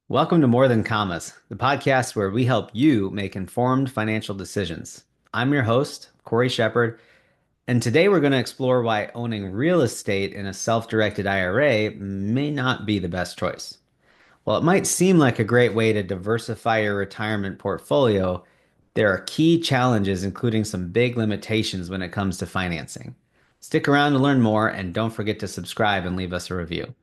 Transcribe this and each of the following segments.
Welcome to More Than Commas, the podcast where we help you make informed financial decisions. I'm your host, Cory Shepherd, and today we're going to explore why owning real estate in a self-directed IRA may not be the best choice. While it might seem like a great way to diversify your retirement portfolio, there are key challenges, including some big limitations when it comes to financing. Stick around to learn more, and don't forget to subscribe and leave us a review.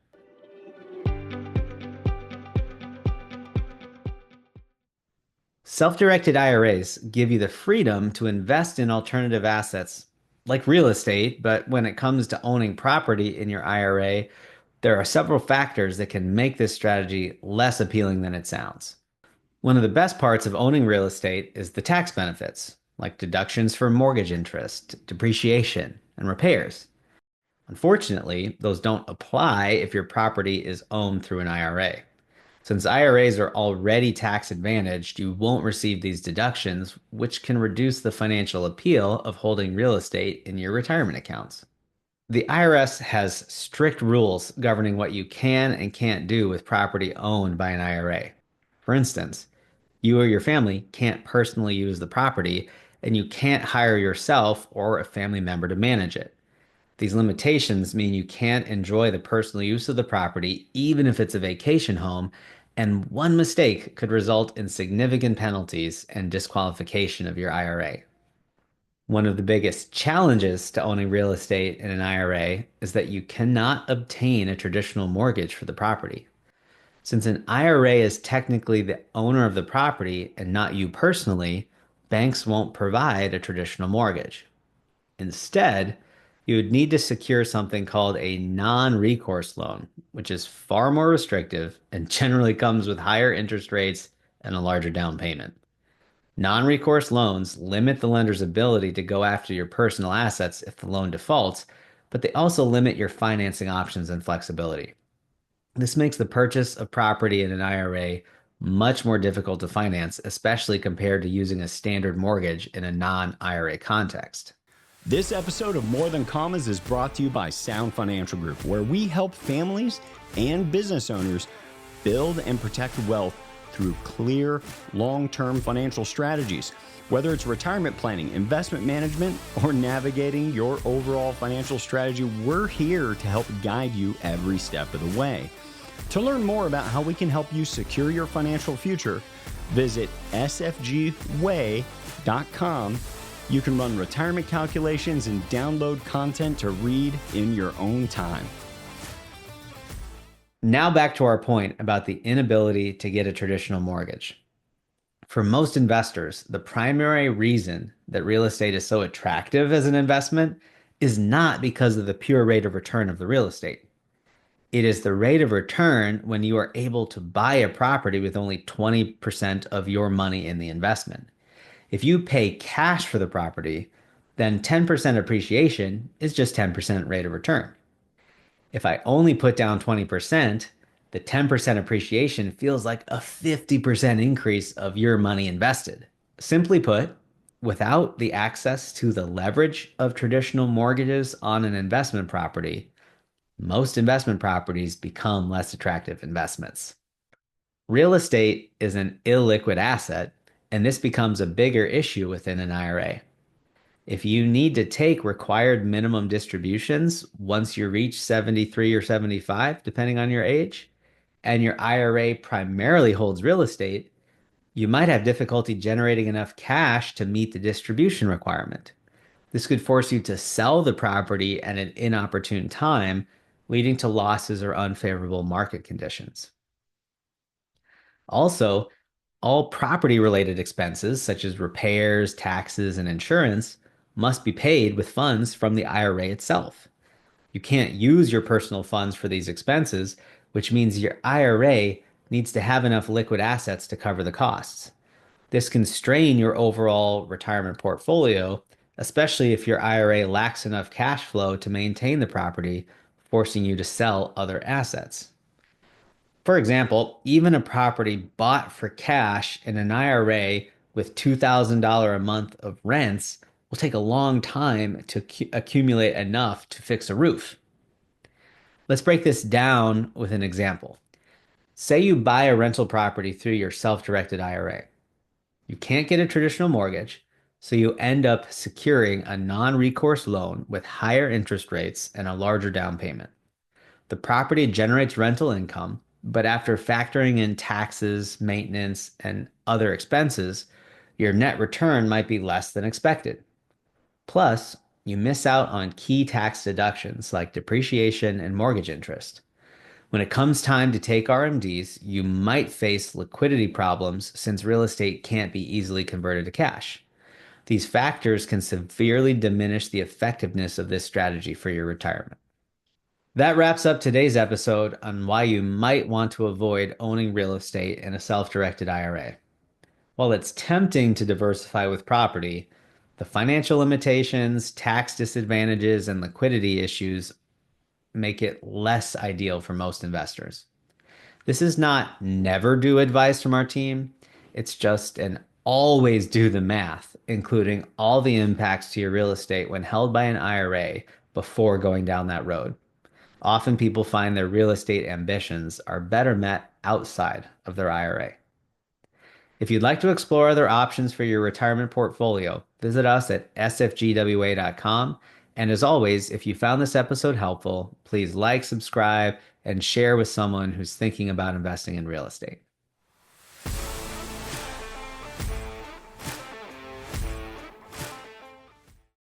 Self-directed IRAs give you the freedom to invest in alternative assets like real estate, but when it comes to owning property in your IRA, there are several factors that can make this strategy less appealing than it sounds. One of the best parts of owning real estate is the tax benefits, like deductions for mortgage interest, depreciation, and repairs. Unfortunately, those don't apply if your property is owned through an IRA. Since IRAs are already tax advantaged, you won't receive these deductions, which can reduce the financial appeal of holding real estate in your retirement accounts. The IRS has strict rules governing what you can and can't do with property owned by an IRA. For instance, you or your family can't personally use the property, and you can't hire yourself or a family member to manage it. These limitations mean you can't enjoy the personal use of the property, even if it's a vacation home, and one mistake could result in significant penalties and disqualification of your IRA. One of the biggest challenges to owning real estate in an IRA is that you cannot obtain a traditional mortgage for the property. Since an IRA is technically the owner of the property and not you personally, banks won't provide a traditional mortgage. Instead, you would need to secure something called a non-recourse loan, which is far more restrictive and generally comes with higher interest rates and a larger down payment. Non-recourse loans limit the lender's ability to go after your personal assets if the loan defaults, but they also limit your financing options and flexibility. This makes the purchase of property in an IRA much more difficult to finance, especially compared to using a standard mortgage in a non-IRA context. This episode of More Than Commas is brought to you by Sound Financial Group, where we help families and business owners build and protect wealth through clear, long-term financial strategies. Whether it's retirement planning, investment management, or navigating your overall financial strategy, we're here to help guide you every step of the way. To learn more about how we can help you secure your financial future, visit sfgway.com. You can run retirement calculations and download content to read in your own time. Now back to our point about the inability to get a traditional mortgage. For most investors, the primary reason that real estate is so attractive as an investment is not because of the pure rate of return of the real estate. It is the rate of return when you are able to buy a property with only 20% of your money in the investment. If you pay cash for the property, then 10% appreciation is just 10% rate of return. If I only put down 20%, the 10% appreciation feels like a 50% increase of your money invested. Simply put, without the access to the leverage of traditional mortgages on an investment property, most investment properties become less attractive investments. Real estate is an illiquid asset, and this becomes a bigger issue within an IRA. If you need to take required minimum distributions once you reach 73 or 75, depending on your age, and your IRA primarily holds real estate, you might have difficulty generating enough cash to meet the distribution requirement. This could force you to sell the property at an inopportune time, leading to losses or unfavorable market conditions. Also, all property-related expenses, such as repairs, taxes, and insurance, must be paid with funds from the IRA itself. You can't use your personal funds for these expenses, which means your IRA needs to have enough liquid assets to cover the costs. This can strain your overall retirement portfolio, especially if your IRA lacks enough cash flow to maintain the property, forcing you to sell other assets. For example, even a property bought for cash in an IRA with $2,000 a month of rents will take a long time to accumulate enough to fix a roof. Let's break this down with an example. Say you buy a rental property through your self-directed IRA. You can't get a traditional mortgage, so you end up securing a non-recourse loan with higher interest rates and a larger down payment. The property generates rental income, but after factoring in taxes, maintenance, and other expenses, your net return might be less than expected. Plus, you miss out on key tax deductions like depreciation and mortgage interest. When it comes time to take RMDs, you might face liquidity problems since real estate can't be easily converted to cash. These factors can severely diminish the effectiveness of this strategy for your retirement. That wraps up today's episode on why you might want to avoid owning real estate in a self-directed IRA. While it's tempting to diversify with property, the financial limitations, tax disadvantages, and liquidity issues make it less ideal for most investors. This is not never do advice from our team. It's just an always do the math, including all the impacts to your real estate when held by an IRA before going down that road. Often people find their real estate ambitions are better met outside of their IRA. If you'd like to explore other options for your retirement portfolio, visit us at sfgwa.com. And as always, if you found this episode helpful, please like, subscribe, and share with someone who's thinking about investing in real estate.